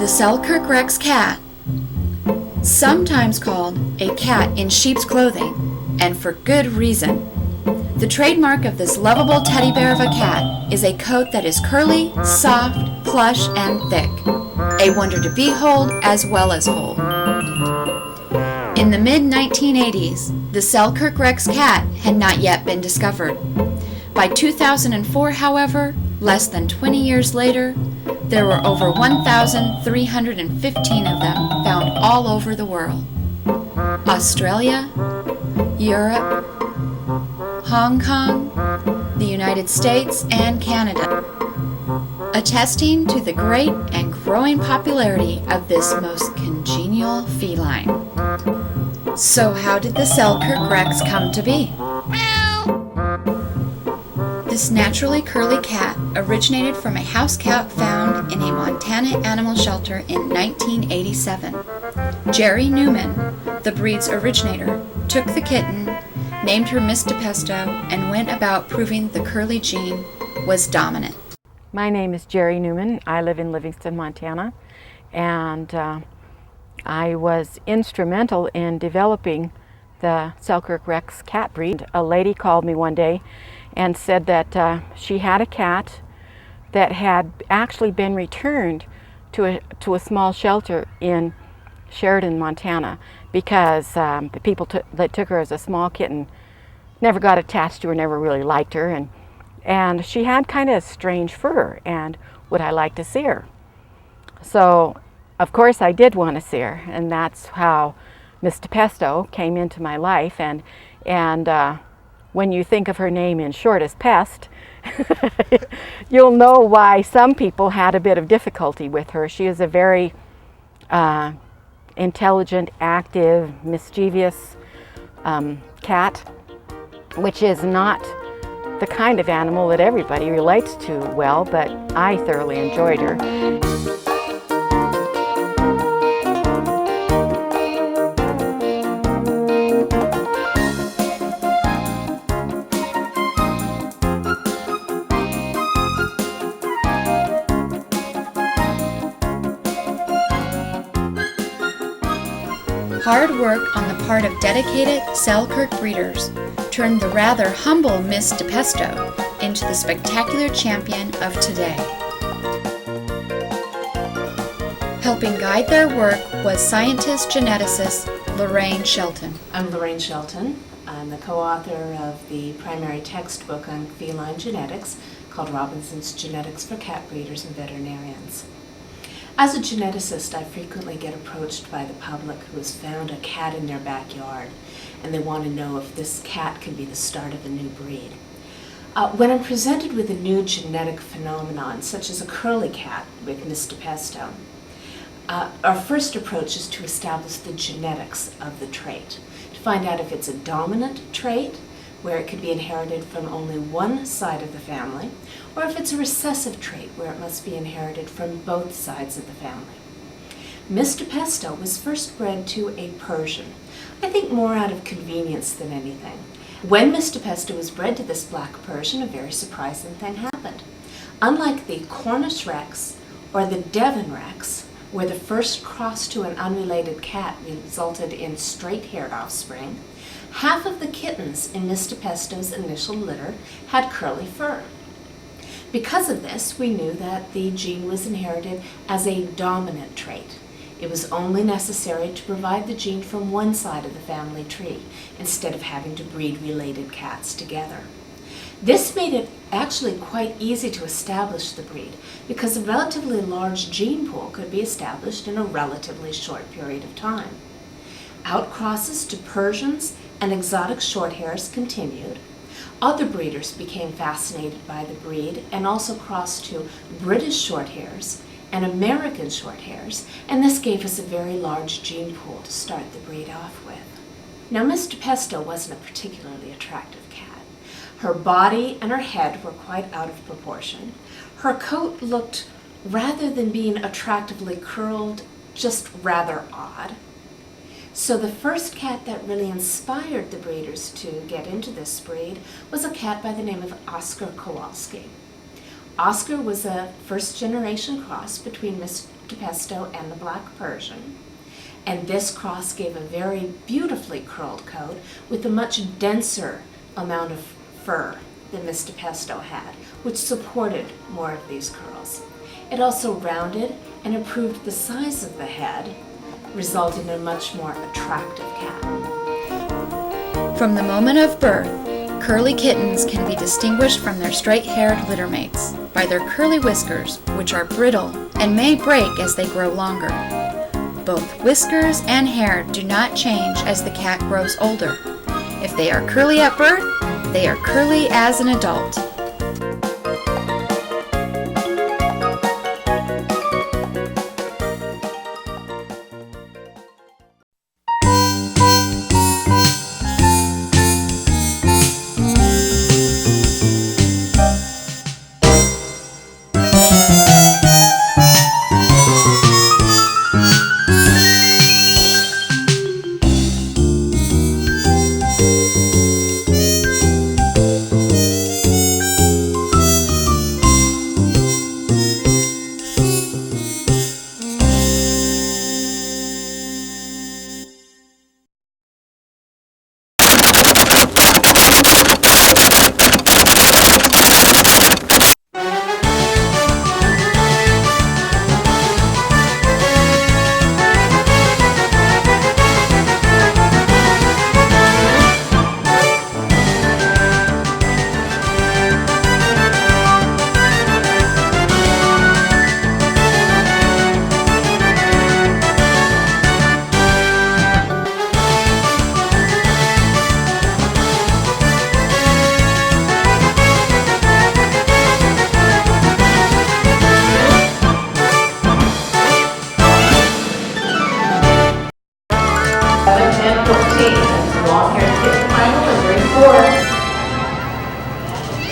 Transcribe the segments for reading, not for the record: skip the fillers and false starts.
The Selkirk Rex cat, sometimes called a cat in sheep's clothing, and for good reason. The trademark of this lovable teddy bear of a cat is a coat that is curly, soft, plush, and thick, a wonder to behold as well as hold. In the mid-1980s, the Selkirk Rex cat had not yet been discovered. By 2004, however, less than 20 years later, there were over 1,315 of them found all over the world. Australia, Europe, Hong Kong, the United States, and Canada, attesting to the great and growing popularity of this most congenial feline. So how did the Selkirk Rex come to be? This naturally curly cat originated from a house cat found in a Montana animal shelter in 1987. Gerry Newman, the breed's originator, took the kitten, named her Miss DePesto, and went about proving the curly gene was dominant. My name is Gerry Newman. I live in Livingston, Montana, and I was instrumental in developing the Selkirk Rex cat breed. A lady called me one day and said that she had a cat that had actually been returned to a small shelter in Shelton, Montana, because the people that took her as a small kitten never got attached to her, never really liked her, and she had kind of strange fur, and would I like to see her? So of course I did want to see her, and that's how Miss DePesto came into my life, and when you think of her name in short as Pest, you'll know why some people had a bit of difficulty with her. She is a very intelligent, active, mischievous cat, which is not the kind of animal that everybody relates to well, but I thoroughly enjoyed her. Hard work on the part of dedicated Selkirk breeders turned the rather humble Miss DePesto into the spectacular champion of today. Helping guide their work was scientist-geneticist Lorraine Shelton. I'm Lorraine Shelton. I'm the co-author of the primary textbook on feline genetics called Robinson's Genetics for Cat Breeders and Veterinarians. As a geneticist, I frequently get approached by the public who has found a cat in their backyard, and they want to know if this cat can be the start of a new breed. When I'm presented with a new genetic phenomenon, such as a curly cat with Miss DePesto, our first approach is to establish the genetics of the trait, to find out if it's a dominant trait, where it could be inherited from only one side of the family, or if it's a recessive trait where it must be inherited from both sides of the family. Miss DePesto was first bred to a Persian, I think more out of convenience than anything. When Miss DePesto was bred to this black Persian, a very surprising thing happened. Unlike the Cornish Rex or the Devon Rex, where the first cross to an unrelated cat resulted in straight-haired offspring, half of the kittens in Miss DePesto's initial litter had curly fur. Because of this, we knew that the gene was inherited as a dominant trait. It was only necessary to provide the gene from one side of the family tree, instead of having to breed related cats together. This made it actually quite easy to establish the breed, because a relatively large gene pool could be established in a relatively short period of time. Outcrosses to Persians and exotic shorthairs continued. Other breeders became fascinated by the breed and also crossed to British shorthairs and American shorthairs, and this gave us a very large gene pool to start the breed off with. Now, Miss DePesto wasn't a particularly attractive cat. Her body and her head were quite out of proportion. Her coat looked, rather than being attractively curled, just rather odd. So the first cat that really inspired the breeders to get into this breed was a cat by the name of Kowalski. Oscar was a first-generation cross between Mr. Pesto and the Black Persian, and this cross gave a very beautifully curled coat with a much denser amount of fur than Mr. Pesto had, which supported more of these curls. It also rounded and improved the size of the head, resulting in a much more attractive cat. From the moment of birth, curly kittens can be distinguished from their straight-haired littermates by their curly whiskers, which are brittle and may break as they grow longer. Both whiskers and hair do not change as the cat grows older. If they are curly at birth, they are curly as an adult.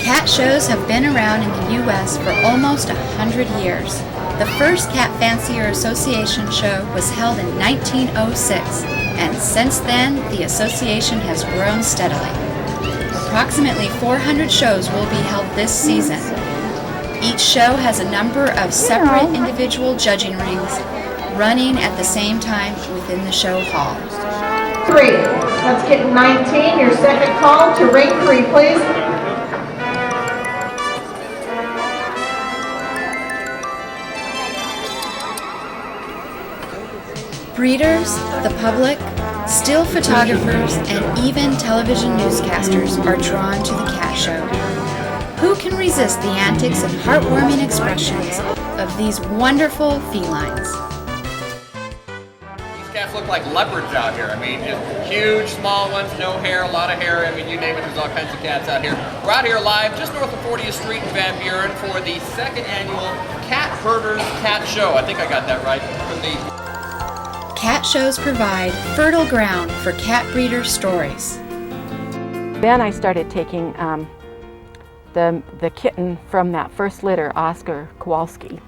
Cat shows have been around in the U.S. for almost 100 years. The first Cat Fancier Association show was held in 1906, and since then the association has grown steadily. Approximately 400 shows will be held this season. Each show has a number of separate individual judging rings running at the same time within the show hall. 3. Let's get 19, your second call to ring 3, please. Breeders, the public, still photographers, and even television newscasters are drawn to the cat show. Who can resist the antics and heartwarming expressions of these wonderful felines? These cats look like leopards out here. I mean, just huge, small ones, no hair, a lot of hair. I mean, you name it, there's all kinds of cats out here. We're out here live just north of 40th Street in Van Buren for the second annual Cat Herders Cat Show. I think I got that right. From the Cat shows provide fertile ground for cat breeder stories. Then I started taking the kitten from that first litter, Oscar Kowalski.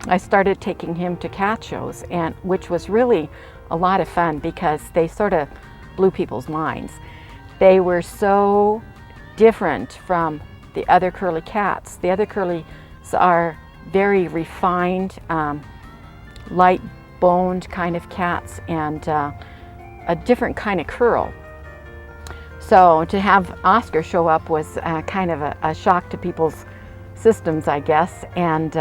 I started taking him to cat shows, and which was really a lot of fun because they sort of blew people's minds. They were so different from the other curly cats. The other curlies are very refined, light boned kind of cats, and a different kind of curl. So to have Oscar show up was kind of a shock to people's systems, I guess. And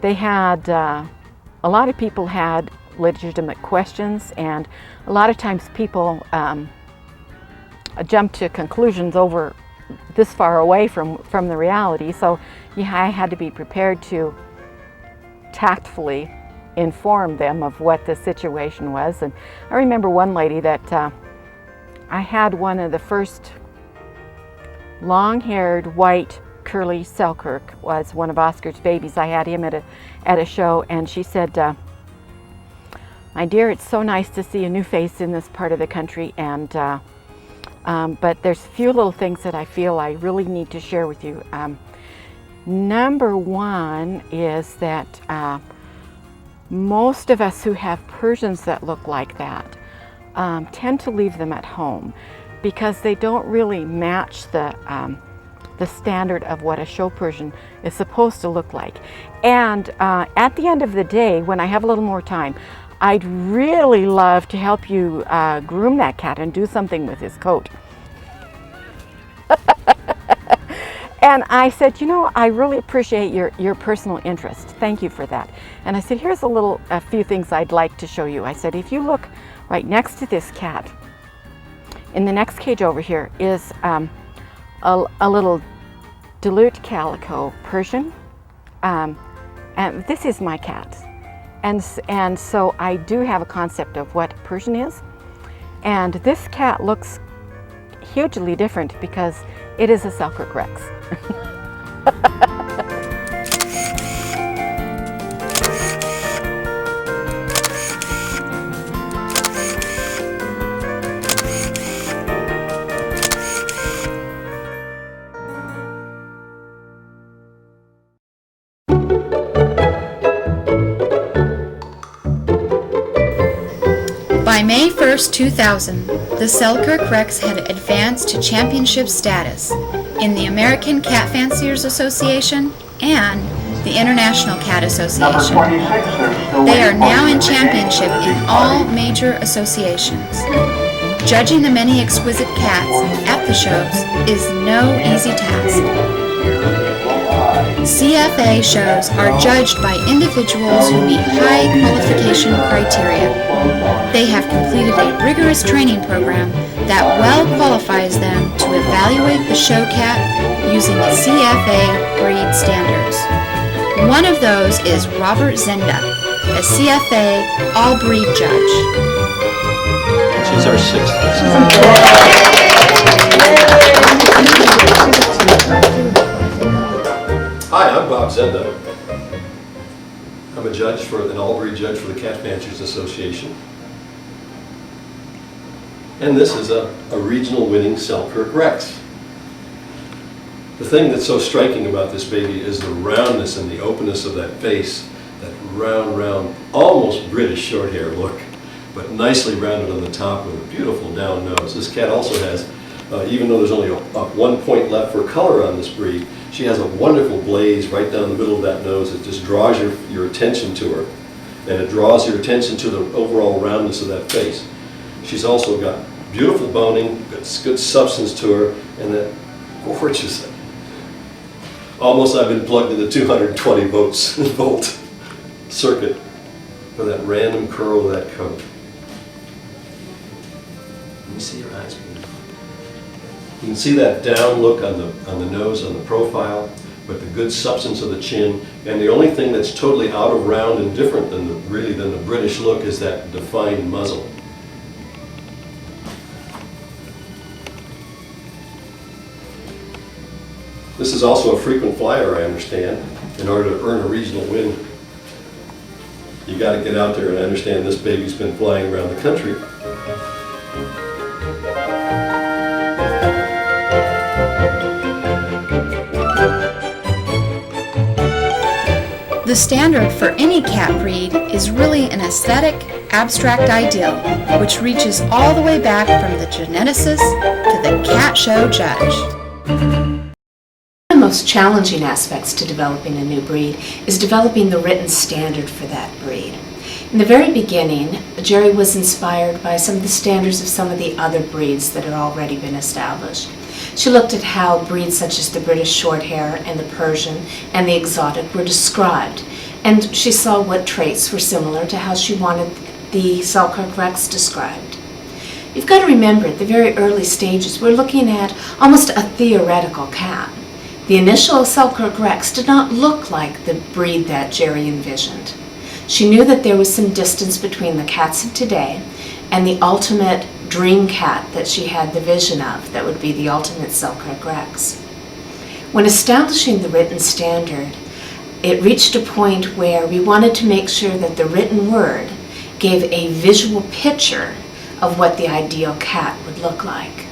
they had, a lot of people had legitimate questions, and a lot of times people jump to conclusions over this far away from the reality. So yeah, I had to be prepared to tactfully inform them of what the situation was. And I remember one lady that I had one of the first long-haired white curly Selkirk, was one of Oscar's babies. I had him at a show, and she said, "My dear, it's so nice to see a new face in this part of the country, and but there's a few little things that I feel I really need to share with you. Number one is that most of us who have Persians that look like that tend to leave them at home because they don't really match the the standard of what a show Persian is supposed to look like. And at the end of the day, when I have a little more time, I'd really love to help you groom that cat and do something with his coat. And I said, you know, I really appreciate your personal interest. Thank you for that. And I said, here's a few things I'd like to show you. I said, if you look right next to this cat, in the next cage over here is a little Dilute Calico Persian. And this is my cat. And so I do have a concept of what Persian is. And this cat looks hugely different because it is a Selkirk Rex. By May 1st, 2000, the Selkirk Rex had advanced to championship status in the American Cat Fanciers Association and the International Cat Association. They are now in championship in all major associations. Judging the many exquisite cats at the shows is no easy task. CFA shows are judged by individuals who meet high qualification criteria. They have completed a rigorous training program that well qualifies them to evaluate the show cat using the CFA breed standards. One of those is Robert Zenda, a CFA all-breed judge. She's our sixth. Hi, I'm Bob Zenda. I'm a judge an all-breed judge for the Cat Fanciers Association. And this is a regional winning Selkirk Rex. The thing that's so striking about this baby is the roundness and the openness of that face, that round, almost British short hair look, but nicely rounded on the top with a beautiful down nose. This cat also has, even though there's only 1 point left for color on this breed, she has a wonderful blaze right down the middle of that nose. It just draws your attention to her, and it draws your attention to the overall roundness of that face. She's also got beautiful boning, good substance to her, and that gorgeous, almost I've been plugged into 220 volt circuit for that random curl of that coat. Let me see your eyes. You can see that down look on the nose, on the profile, but the good substance of the chin. And the only thing that's totally out of round and different than the British look is that defined muzzle. This is also a frequent flyer, I understand. In order to earn a regional win, you got to get out there, and I understand this baby's been flying around the country. The standard for any cat breed is really an aesthetic, abstract ideal, which reaches all the way back from the geneticist to the cat show judge. One of the most challenging aspects to developing a new breed is developing the written standard for that breed. In the very beginning, Jeri was inspired by some of the standards of some of the other breeds that had already been established. She looked at how breeds such as the British Shorthair and the Persian and the exotic were described, and she saw what traits were similar to how she wanted the Selkirk Rex described. You've got to remember, at the very early stages, we're looking at almost a theoretical cat. The initial Selkirk Rex did not look like the breed that Jeri envisioned. She knew that there was some distance between the cats of today and the ultimate dream cat that she had the vision of, that would be the ultimate Selkirk Rex. When establishing the written standard, it reached a point where we wanted to make sure that the written word gave a visual picture of what the ideal cat would look like.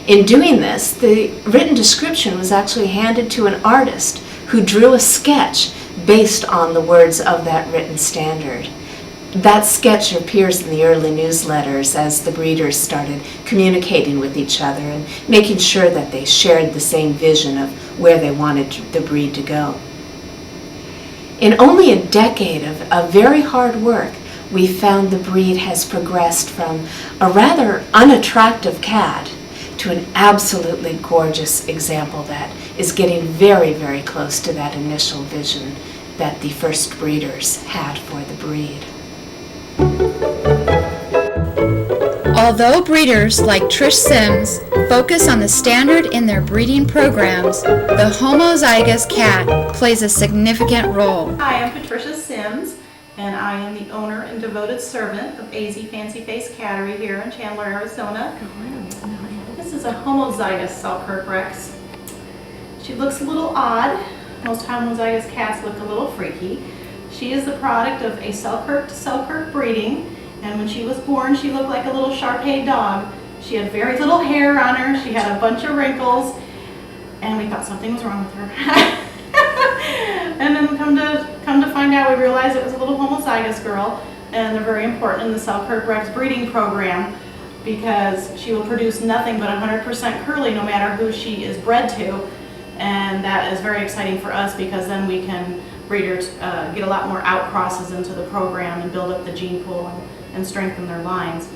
In doing this, the written description was actually handed to an artist who drew a sketch based on the words of that written standard. That sketch appears in the early newsletters as the breeders started communicating with each other and making sure that they shared the same vision of where they wanted the breed to go. In only a decade of very hard work, we found the breed has progressed from a rather unattractive cat to an absolutely gorgeous example that is getting very, very close to that initial vision that the first breeders had for the breed. Although breeders like Trish Sims focus on the standard in their breeding programs, the homozygous cat plays a significant role. Hi, I'm Patricia Sims, and I am the owner and devoted servant of AZ Fancy Face Cattery here in Chandler, Arizona. This is a homozygous Selkirk Rex. She looks a little odd. Most homozygous cats look a little freaky. She is the product of a Selkirk to Selkirk breeding, and when she was born, she looked like a little Shar-Pei dog. She had very little hair on her, she had a bunch of wrinkles, and we thought something was wrong with her. And then come to find out, we realized it was a little homozygous girl, and they're very important in the Selkirk Rex breeding program because she will produce nothing but 100% curly no matter who she is bred to, and that is very exciting for us because then we can breeders get a lot more outcrosses into the program and build up the gene pool and strengthen their lines.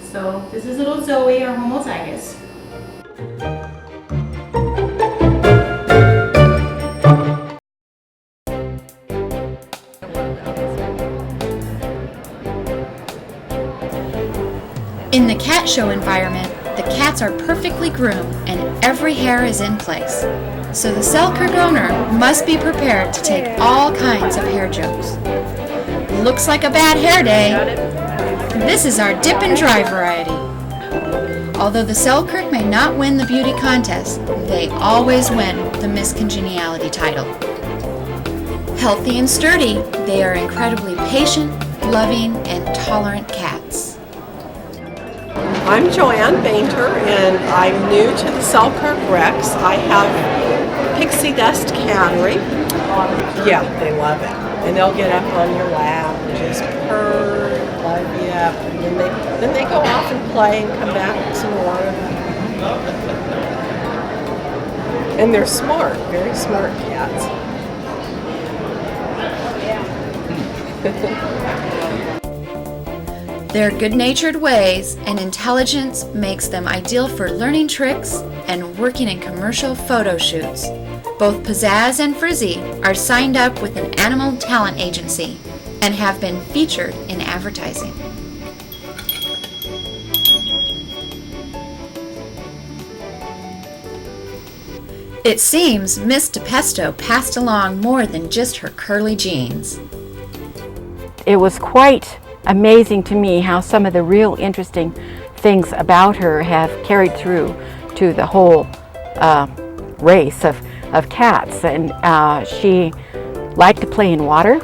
So this is little Zoe, our homozygous. In the cat show environment, the cats are perfectly groomed and every hair is in place. So the Selkirk owner must be prepared to take all kinds of hair jokes. Looks like a bad hair day. This is our dip and dry variety. Although the Selkirk may not win the beauty contest, they always win the Miss Congeniality title. Healthy and sturdy, they are incredibly patient, loving, and tolerant cats. I'm Joanne Bainter, and I'm new to the Selkirk Rex. I have pixie dust cattery. Yeah, they love it. And they'll get up on your lap and just purr, love you up. And then they go off and play and come back with some more. And they're smart, very smart cats. Their good-natured ways and intelligence makes them ideal for learning tricks and working in commercial photo shoots. Both Pizzazz and Frizzy are signed up with an animal talent agency and have been featured in advertising. It seems Miss DePesto passed along more than just her curly genes. It was quite amazing to me how some of the real interesting things about her have carried through to the whole race of cats. And she liked to play in water,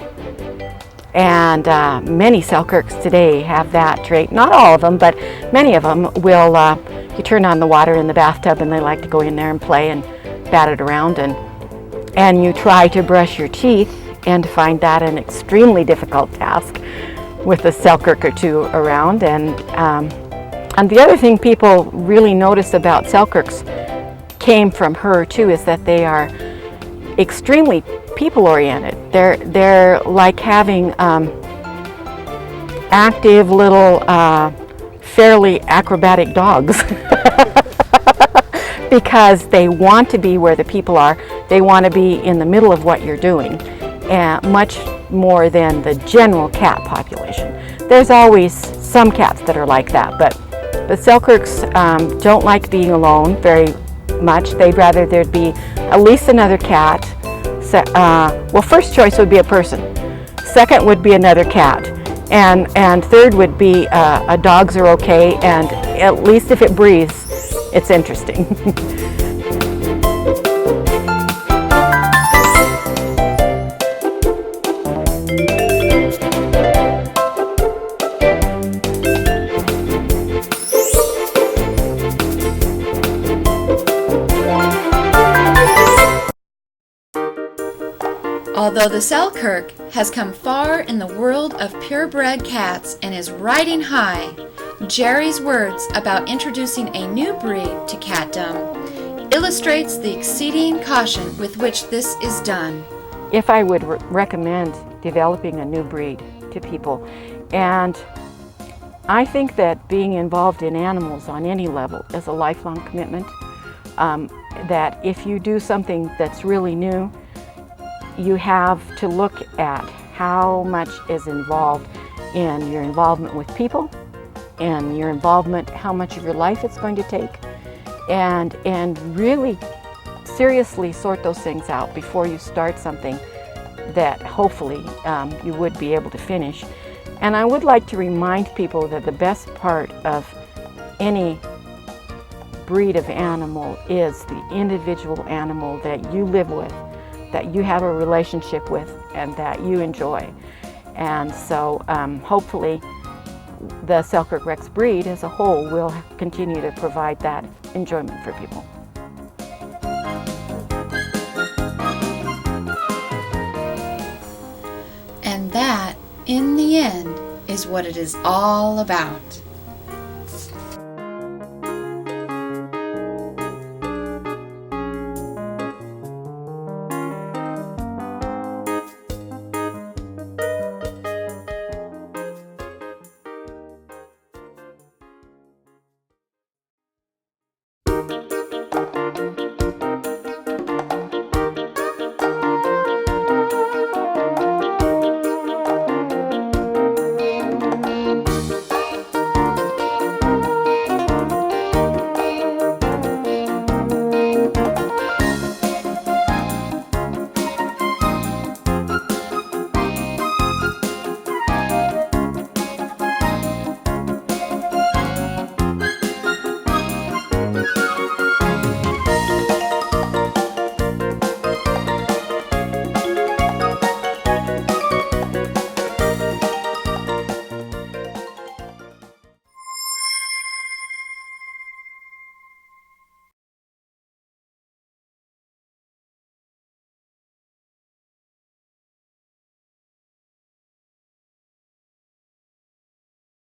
and many Selkirks today have that trait. Not all of them, but many of them will, you turn on the water in the bathtub and they like to go in there and play and bat it around, and you try to brush your teeth and find that an extremely difficult task with a Selkirk or two around. And the other thing people really notice about Selkirks came from her too is that they are extremely people-oriented. They're like having active little fairly acrobatic dogs because they want to be where the people are. They want to be in the middle of what you're doing, much more than the general cat population. There's always some cats that are like that, but the Selkirks don't like being alone very much. They'd rather there'd be at least another cat. So, well, first choice would be a person. Second would be another cat. And third would be dogs are okay, and at least if it breathes, it's interesting. Although the Selkirk has come far in the world of purebred cats and is riding high, Jeri's words about introducing a new breed to catdom illustrates the exceeding caution with which this is done. If I would recommend developing a new breed to people, and I think that being involved in animals on any level is a lifelong commitment, that if you do something that's really new, you have to look at how much is involved in your involvement with people and your involvement, how much of your life it's going to take, and really seriously sort those things out before you start something that hopefully you would be able to finish. And I would like to remind people that the best part of any breed of animal is the individual animal that you live with, that you have a relationship with, and that you enjoy. And so hopefully the Selkirk Rex breed as a whole will continue to provide that enjoyment for people. And that, in the end, is what it is all about.